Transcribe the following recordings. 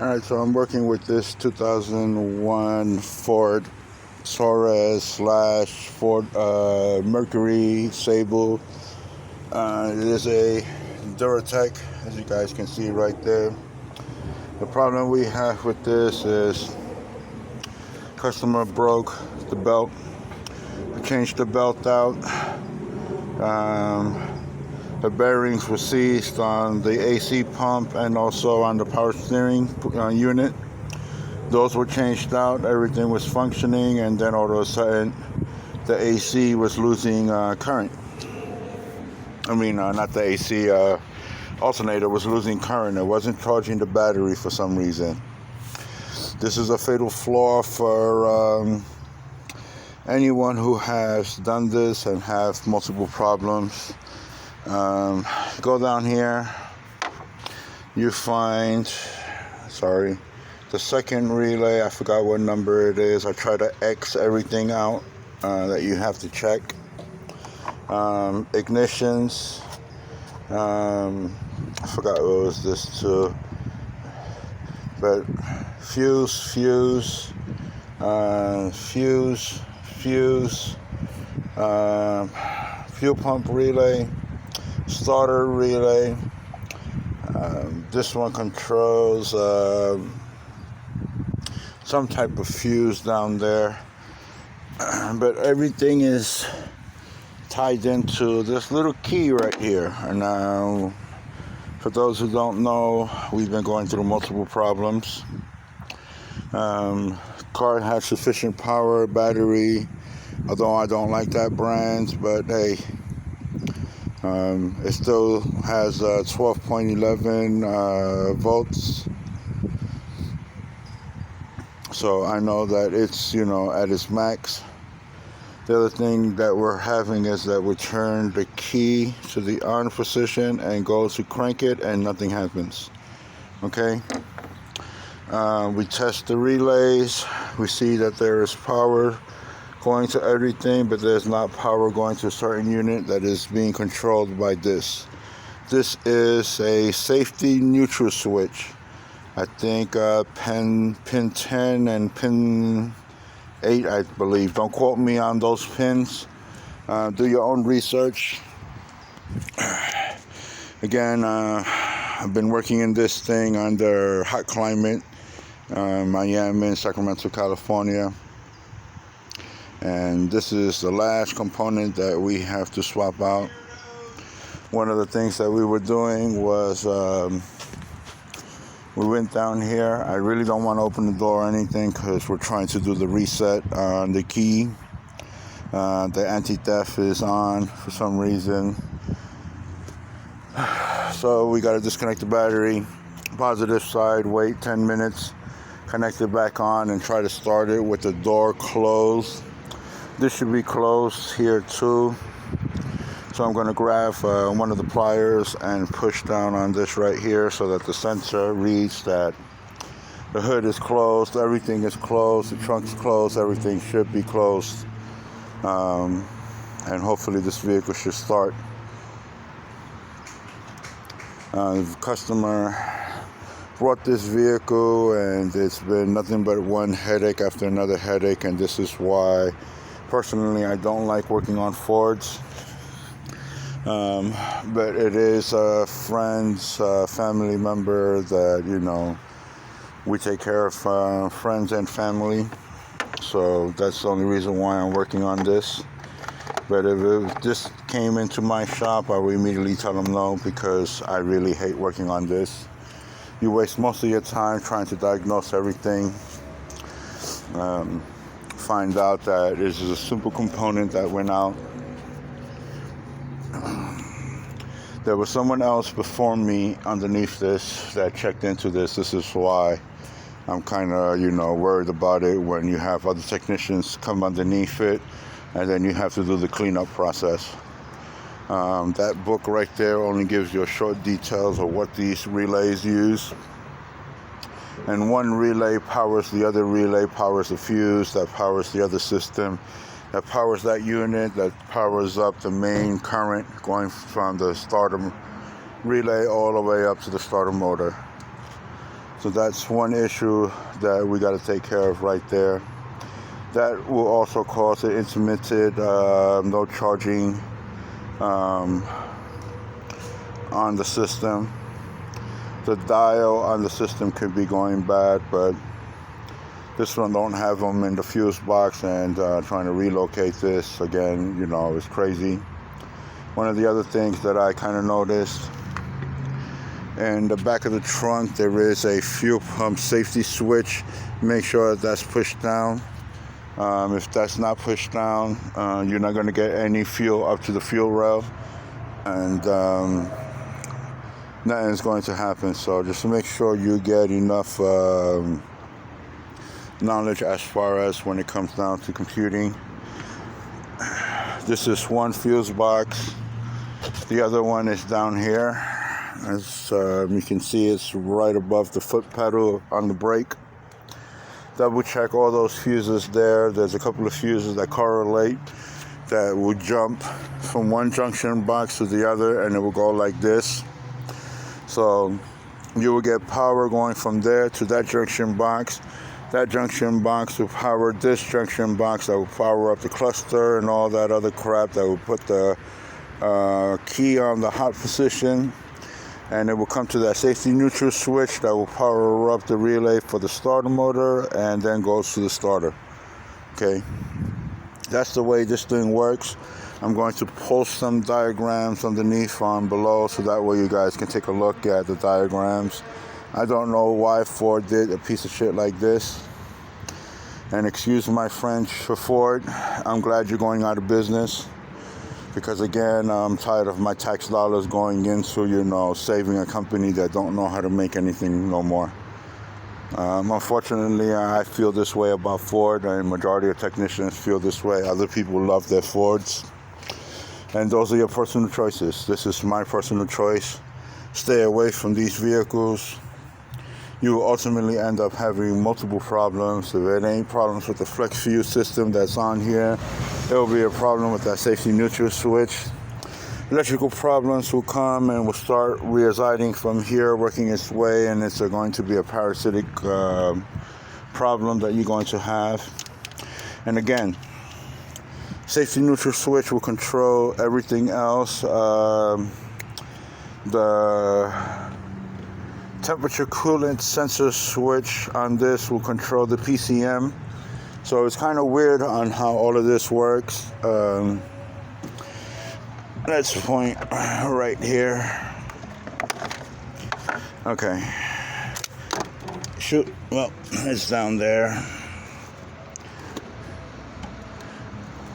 Alright, so I'm working with this 2001 Ford Taurus slash Ford Mercury Sable. It is a Duratec, as you guys can see right there. The problem we have with this is customer broke the belt. I changed the belt out. The bearings were seized on the AC pump and also on the power steering unit. Those were changed out. Everything was functioning, and then all of a sudden, the AC was losing current. I mean, not the AC alternator was losing current. It wasn't charging the battery for some reason. This is a fatal flaw for anyone who has done this and have multiple problems. Go down here, you find, the second relay. I forgot what number it is. I try to X everything out that you have to check. Ignitions, I forgot what was this too, but fuse, fuel pump relay, starter relay. This one controls some type of fuse down there, but everything is tied into this little key right here. And now, for those who don't know, we've been going through multiple problems. Car has sufficient power, battery, although I don't like that brand, but hey, it still has 12.11 volts. So I know that it's, at its max. The other thing that we're having is that we turn the key to the on position and go to crank it and nothing happens. Okay? We test the relays. We see that there is power going to everything, but there's not power going to a certain unit that is being controlled by this. This is a safety neutral switch. I think pin 10 and pin 8, I believe. Don't quote me on those pins. Do your own research. Again, I've been working in this thing under hot climate, Miami, Sacramento, California. And this is the last component that we have to swap out. One of the things that we were doing was we went down here. I really don't want to open the door or anything because we're trying to do the reset on the key. The antitheif is on for some reason. So we got to disconnect the battery. Positive side, wait 10 minutes, connect it back on and try to start it with the door closed. This should be closed here too. So I'm going to grab one of the pliers and push down on this right here so that the sensor reads that the hood is closed, everything is closed, the trunk's closed, everything should be closed. And hopefully this vehicle should start. The customer brought this vehicle and it's been nothing but one headache after another headache, and this is why personally I don't like working on Fords. But it is a friend's family member that, we take care of friends and family. So that's the only reason why I'm working on this. But if this came into my shop, I would immediately tell them no, because I really hate working on this. You waste most of your time trying to diagnose everything. Find out that this is a simple component that went out. There was someone else before me underneath this that checked into this. This is why I'm kind of, worried about it when you have other technicians come underneath it and then you have to do the cleanup process. That book right there only gives you short details of what these relays use. And one relay powers the other relay, powers the fuse, that powers the other system, that powers that unit, that powers up the main current going from the starter relay all the way up to the starter motor. So that's one issue that we got to take care of right there. That will also cause an intermittent no charging on the system. The dial on the system could be going bad, but this one don't have them in the fuse box, and trying to relocate this again, you know, is crazy. One of the other things that I kind of noticed, in the back of the trunk there is a fuel pump safety switch. Make sure that's pushed down. If that's not pushed down, you're not going to get any fuel up to the fuel rail, and nothing's going to happen. So just make sure you get enough knowledge as far as when it comes down to computing. This is one fuse box. The other one is down here. As you can see, it's right above the foot pedal on the brake. Double check all those fuses there. There's a couple of fuses that correlate, that will jump from one junction box to the other, and it will go like this. So you will get power going from there to that junction box. That junction box will power this junction box, that will power up the cluster and all that other crap, that will put the key on the hot position, and it will come to that safety neutral switch that will power up the relay for the starter motor, and then goes to the starter. Okay, that's the way this thing works. I'm going to post some diagrams underneath on below, so that way you guys can take a look at the diagrams. I don't know why Ford did a piece of shit like this. And excuse my French for Ford. I'm glad you're going out of business. Because again, I'm tired of my tax dollars going into, you know, saving a company that don't know how to make anything no more. Unfortunately, I feel this way about Ford, and majority of technicians feel this way. Other people love their Fords. And those are your personal choices. This is my personal choice. Stay away from these vehicles. You will ultimately end up having multiple problems. If it ain't problems with the flex fuse system that's on here, it will be a problem with that safety neutral switch. Electrical problems will come and will start residing from here, working its way, and it's going to be a parasitic problem that you're going to have. And again, safety neutral switch will control everything else. The temperature coolant sensor switch on this will control the PCM. So it's kind of weird on how all of this works. Let's point right here. Okay. Shoot. Well, it's down there.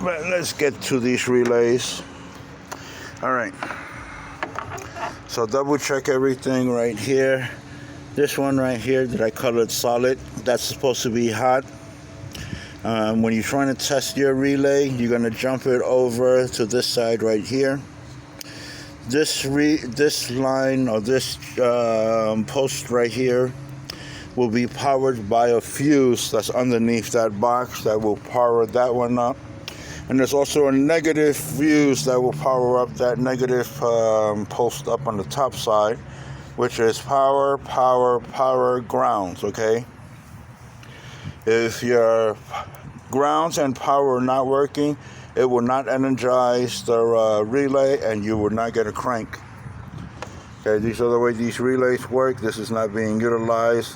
But let's get to these relays. All right. So double check everything right here. This one right here that I colored solid, that's supposed to be hot. When you're trying to test your relay, you're going to jump it over to this side right here. This line, or this post right here, will be powered by a fuse that's underneath that box that will power that one up. And there's also a negative fuse that will power up that negative post up on the top side, which is power, grounds, okay? If your grounds and power are not working, it will not energize the relay, and you will not get a crank. Okay, these are the way these relays work. This is not being utilized.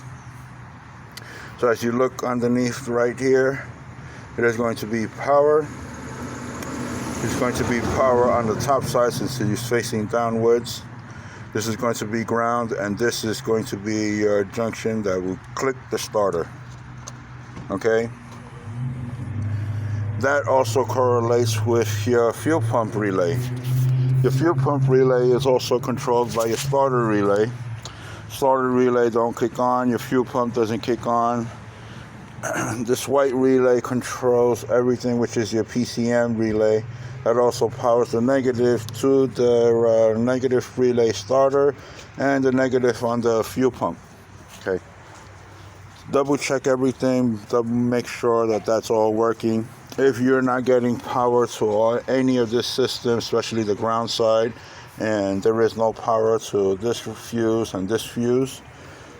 So as you look underneath right here, it is going to be power. It's going to be power on the top side since it is facing downwards. This is going to be ground, and this is going to be your junction that will click the starter. Okay? That also correlates with your fuel pump relay. Your fuel pump relay is also controlled by your starter relay. Starter relay don't kick on, your fuel pump doesn't kick on. This white relay controls everything, which is your PCM relay. That also powers the negative to the negative relay starter and the negative on the fuel pump. Okay. Double check everything. Double make sure that that's all working. If you're not getting power to any of this system, especially the ground side, and there is no power to this fuse and this fuse,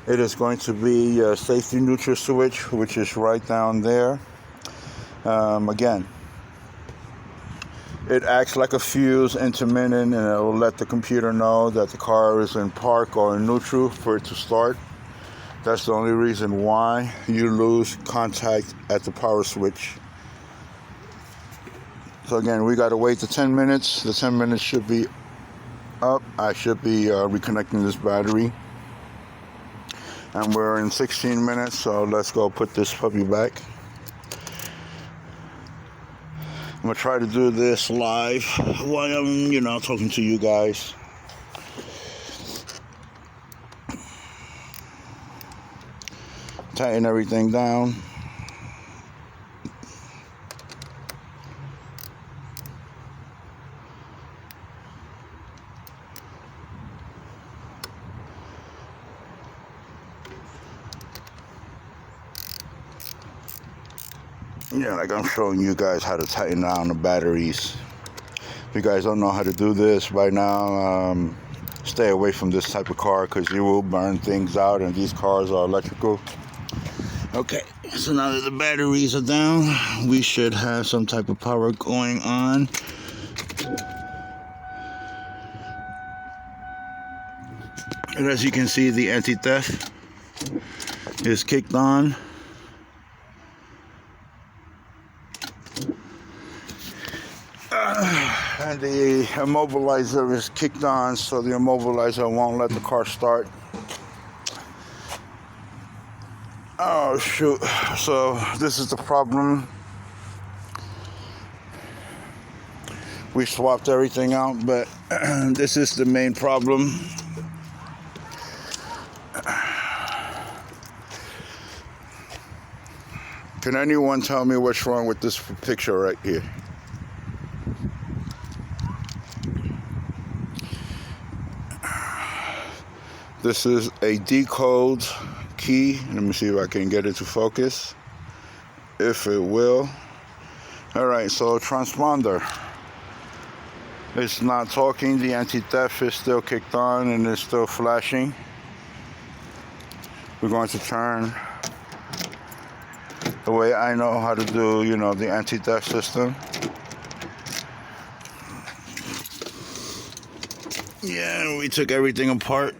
it is going to be a safety neutral switch, which is right down there. Again, it acts like a fuse intermittent, and it will let the computer know that the car is in park or in neutral for it to start. That's the only reason why you lose contact at the power switch. So again, we got to wait the 10 minutes. The 10 minutes should be up. I should be reconnecting this battery. And we're in 16 minutes, so let's go put this puppy back. I'm going to try to do this live while I'm, talking to you guys. Tighten everything down. Yeah, like I'm showing you guys how to tighten down the batteries. If you guys don't know how to do this by now, stay away from this type of car because you will burn things out, and these cars are electrical. Okay, so now that the batteries are down, we should have some type of power going on. And as you can see, the antitheif is kicked on. And the immobilizer is kicked on, so the immobilizer won't let the car start. Oh shoot, so this is the problem. We swapped everything out, but this is the main problem. Can anyone tell me what's wrong with this picture right here? This is a decode key. Let me see if I can get it to focus. If it will. Alright, so transponder. It's not talking. The antitheif is still kicked on and it's still flashing. We're going to turn the way I know how to do, the antitheif system. Yeah, we took everything apart.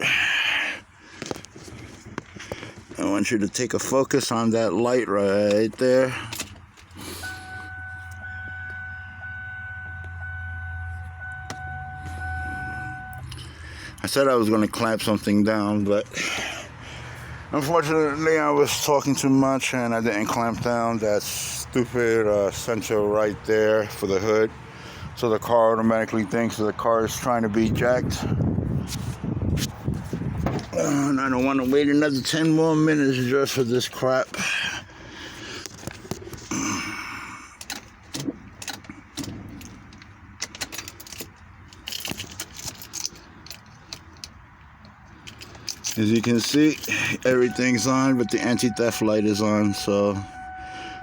I want you to take a focus on that light right there. I said I was going to clamp something down, but unfortunately I was talking too much and I didn't clamp down that stupid sensor right there for the hood. So the car automatically thinks that the car is trying to be jacked. And I don't want to wait another 10 more minutes just for this crap. As you can see, everything's on, but the anti-theft light is on, so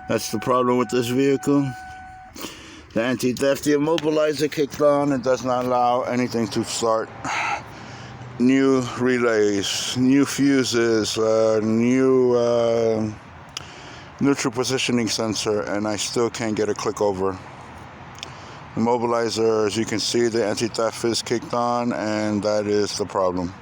that's the problem with this vehicle. The anti-theft, the immobilizer kicked on and does not allow anything to start. New relays, new fuses, new neutral positioning sensor, and I still can't get a click over. Immobilizer, as you can see, the anti-theft is kicked on, and that is the problem.